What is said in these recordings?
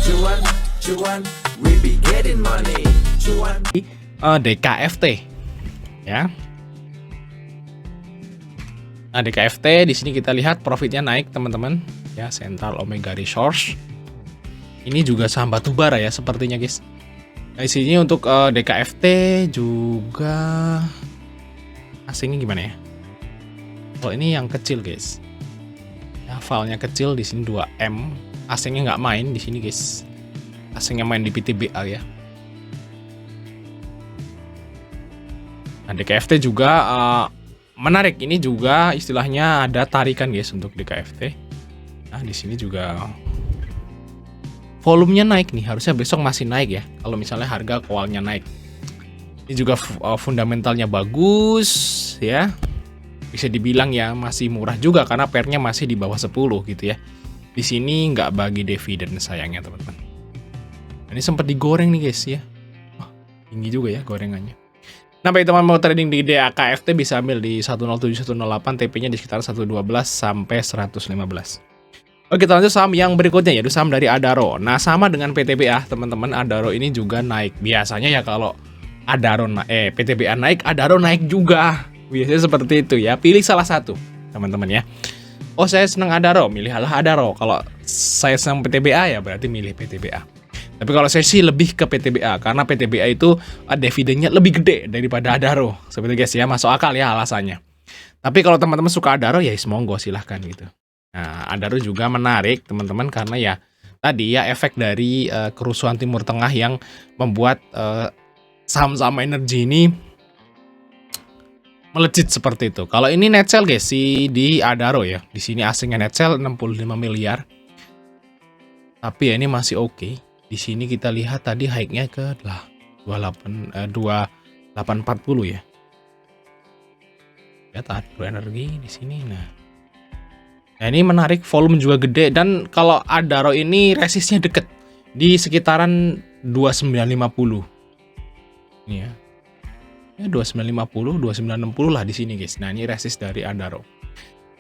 Cuan, cuan, we be getting money. Cuan. DKFT ya. Nah, DKFT di sini kita lihat profitnya naik teman-teman ya, Central Omega Resource. Ini juga saham batubara ya sepertinya guys. Nah, di sini untuk DKFT juga asingnya gimana ya? Kalau ini yang kecil guys. Ya, filenya kecil di sini 2M. Asingnya nggak main di sini guys. Asingnya main di PTBA ya. Nah, DKFT juga menarik. Ini juga istilahnya ada tarikan guys untuk DKFT. Nah, di sini juga volumenya naik nih. Harusnya besok masih naik ya. Kalau misalnya harga kowalnya naik. Ini juga fundamentalnya bagus ya. Bisa dibilang ya masih murah juga karena pairnya masih di bawah 10 gitu ya. Di sini nggak bagi dividen sayangnya teman-teman. Ini sempat digoreng nih guys ya. Tinggi juga ya gorengannya. Nah, bagi teman mau trading di DKFT bisa ambil di 107 108, TP-nya di sekitar 112 sampai 115. Oke, kita lanjut saham yang berikutnya yaitu saham dari Adaro. Nah, sama dengan PTBA, teman-teman, Adaro ini juga naik. Biasanya ya kalau Adaro PTBA naik, Adaro naik juga. Biasanya seperti itu ya. Pilih salah satu, teman-teman ya. Oh, saya senang Adaro, milihlah Adaro. Kalau saya senang PTBA ya berarti milih PTBA. Tapi kalau saya sih lebih ke PTBA karena PTBA itu dividennya lebih gede daripada Adaro. Seperti guys ya, masuk akal ya alasannya. Tapi kalau teman-teman suka Adaro ya monggo silahkan gitu. Nah, Adaro juga menarik teman-teman karena ya tadi ya efek dari kerusuhan Timur Tengah yang membuat saham-saham energi ini melejit seperti itu. Kalau ini net sell guys si di Adaro ya. Di sini asingnya net sell 65 miliar. Tapi ya ini masih oke. Di sini kita lihat tadi high-nya ke 2840 ya. Ya Adaro Energi di sini. Nah, ini menarik, volume juga gede dan kalau Adaro ini resistnya deket di sekitaran 2950. Ini ya. Ya 2950, 2960 lah di sini guys. Nah, ini resist dari Adaro.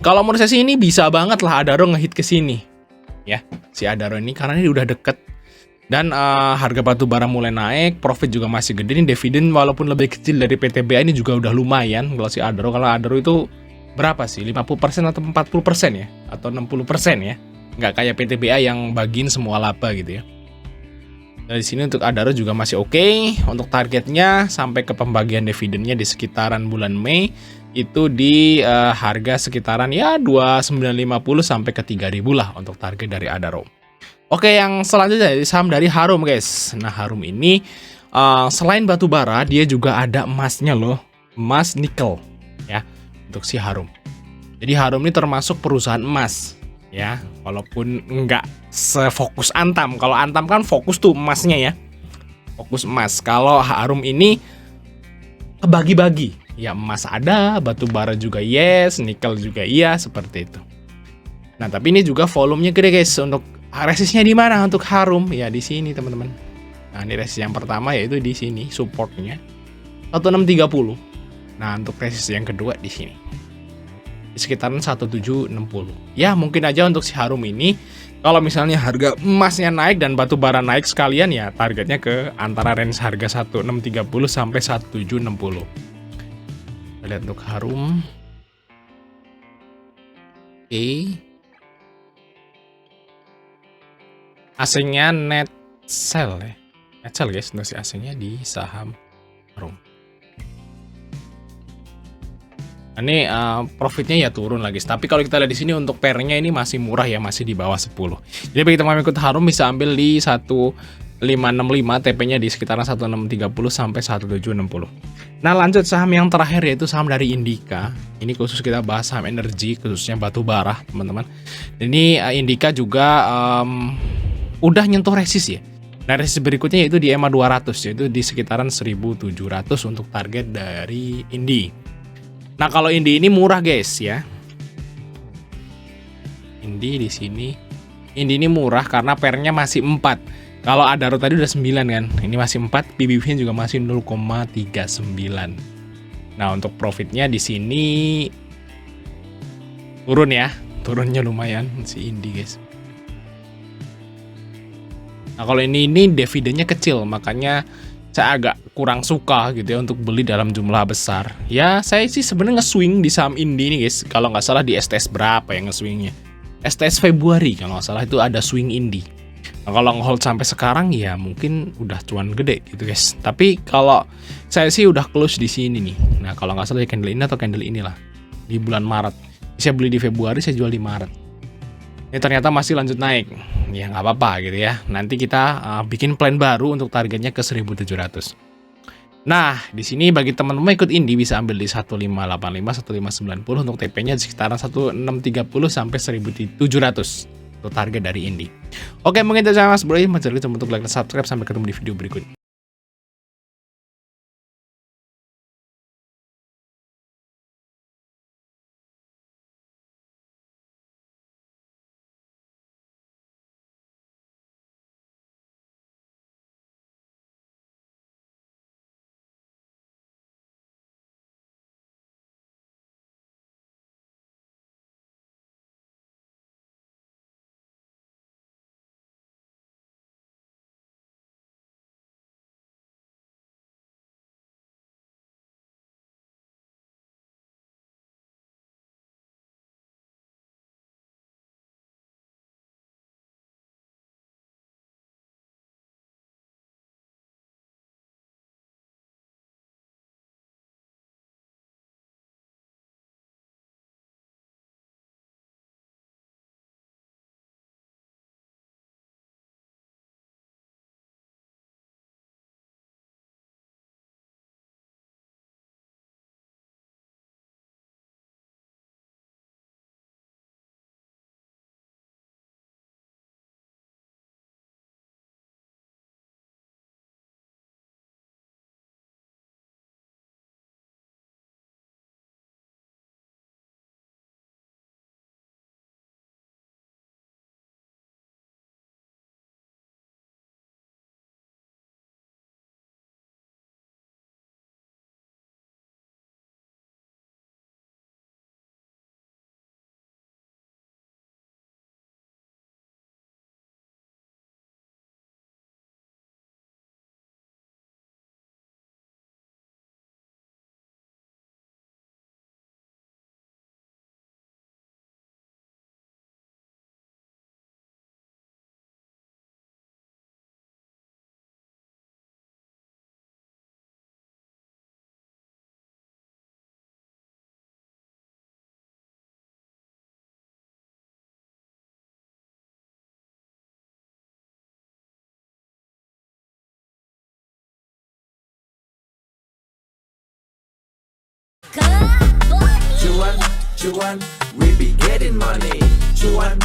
Kalau menurut saya sih ini bisa banget lah Adaro ngehit ke sini. Ya, si Adaro ini karena ini udah deket dan harga batu bara mulai naik, profit juga masih gede. Ini dividen walaupun lebih kecil dari PTBA ini juga udah lumayan kalau si Adaro. Kalau Adaro itu berapa sih? 50% atau 40% ya? Atau 60% ya? Nggak kayak PTBA yang bagiin semua laba gitu ya. Dari sini untuk Adaro juga masih oke. Untuk targetnya sampai ke pembagian dividennya di sekitaran bulan Mei itu di harga sekitaran ya 2950 sampai ke 3000 lah untuk target dari Adaro. Oke, yang selanjutnya saham dari Harum guys. Nah, Harum ini selain batu bara dia juga ada emasnya loh, emas nikel ya untuk si Harum. Jadi Harum ini termasuk perusahaan emas. Ya, walaupun nggak sefokus Antam. Kalau Antam kan fokus tuh emasnya ya. Fokus emas. Kalau Harum ini kebagi-bagi. Ya, emas ada, batu bara juga yes, nikel juga iya, seperti itu. Nah, tapi ini juga volumenya gede guys. Untuk resistnya di mana untuk Harum? Ya, di sini teman-teman. Nah, ini resist yang pertama yaitu di sini supportnya 1630. Nah, untuk resist yang kedua di sini. Di sekitaran 1760. Ya, mungkin aja untuk si Harum ini kalau misalnya harga emasnya naik dan batu bara naik sekalian ya targetnya ke antara range harga 1630 sampai 1760. Kita lihat untuk Harum. Oke. Asingnya net sell ya. Net sell guys untuk si asingnya di saham Harum. Ini profitnya ya turun lagi. Tapi kalau kita lihat di sini untuk pairnya ini masih murah ya, masih di bawah 10. Jadi bagi teman-teman ikut Harum bisa ambil di 1565, TP-nya di sekitaran 1630 sampai 1760. Nah, lanjut saham yang terakhir yaitu saham dari Indika. Ini khusus kita bahas saham energi, khususnya batu bara, teman-teman. Ini Indika juga udah nyentuh resist ya. Nah, resist berikutnya yaitu di EMA 200, yaitu di sekitaran 1700 untuk target dari Indi. Nah, kalau Indi ini murah guys ya. Indi di sini. Indi ini murah karena pairnya masih 4. Kalau Adaro tadi udah 9 kan. Ini masih 4, PBB-nya juga masih 0,39. Nah, untuk profitnya di sini turun ya. Turunnya lumayan si Indi guys. Nah kalau ini dividennya kecil, makanya saya agak kurang suka gitu ya untuk beli dalam jumlah besar. Ya saya sih sebenarnya nge-swing di saham Indi nih guys. Kalau nggak salah di STS berapa yang nge-swingnya? STS Februari kalau nggak salah itu ada swing Indi. Nah, kalau nge-hold sampai sekarang ya mungkin udah cuan gede gitu guys. Tapi kalau saya sih udah close di sini nih. Nah kalau nggak salah ya candle ini atau candle inilah di bulan Maret. Saya beli di Februari, saya jual di Maret. Ini ternyata masih lanjut naik. Ya nggak apa-apa gitu ya. Nanti kita bikin plan baru untuk targetnya ke 1.700. Nah, di sini bagi teman-teman ikut Indi bisa ambil di 1585, 1590 untuk TP-nya di sekitaran 1630 sampai 1700 untuk target dari Indi. Oke, mungkin itu saja Mas Bro. Jangan lupa untuk like dan subscribe. Sampai ketemu di video berikutnya. Cuan, cuan, we be getting money. Cuan.